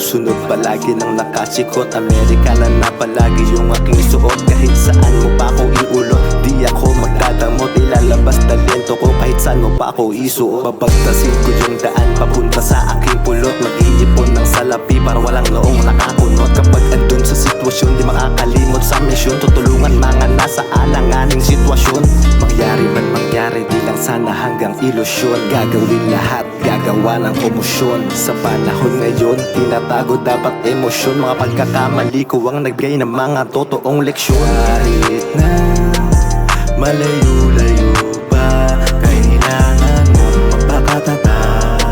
Sumusunod palagi ng nakasikot, Amerikana na palagi yung aking suot. Kahit saan mo pa ako iulot, di ako magdadamot. Ilalabas talento ko kahit saan mo pa ako isuot. Babagtasin ko yung daan papunta sa aking pulot. Mag-iipon ng salapi para walang noong nakakunot. Kapag andun sa sitwasyon, di makakalimot sa misyon. Tutulungan mga nasa alanganing sitwasyon. Mangyari man mangyari, di lang sana hanggang ilusyon. Gagawin lahat, gagawa ng komosyon. Sa panahon ngayon, tinatago dapat emosyon. Mga pagkakamali ko ang nagbigay ng mga totoong leksyon. Kahit na malayo-layo pa, kailangan mo magpakatatag.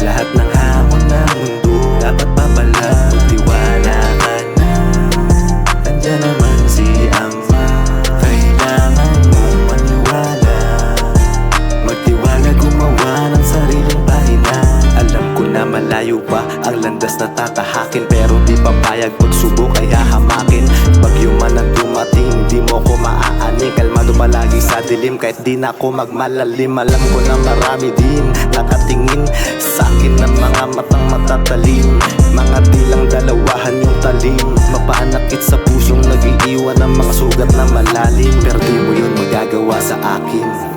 Lahat ng hamon ng mundo dapat papala. Magtiwala ka na, andyan naman si Ama. Kailangan mo maniwala, magtiwala, gumawa ng sariling pahina. Alam ko na malayo pa ang landas na tatahakin, pero di papayag pagsubok ay hahamakin. Bagyo man ang dumating, di mo ko maaaning. Kalmado palagi sa dilim kahit di na ako magmalalim. Alam ko na marami din nakatingin sa akin ng mga matang matatalim. Mga dilang dalawahan yung talim, mapanakit sa pusong nag-iiwan ng mga sugat na malalim. Pero di mo yun magagawa sa akin.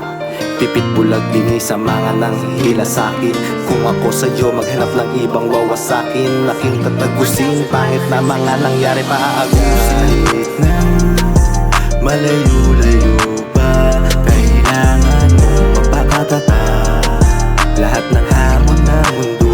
Pipit bulag dingi sa mga nanghihila sa'kin. Kung ako sa'yo maghanap ng ibang wawasakin, aking tatagusin pangit na mga nangyari paaagusin. Kahit na malayo-layo pa, kailangan mo magpakatatag. Lahat ng hamon na mundo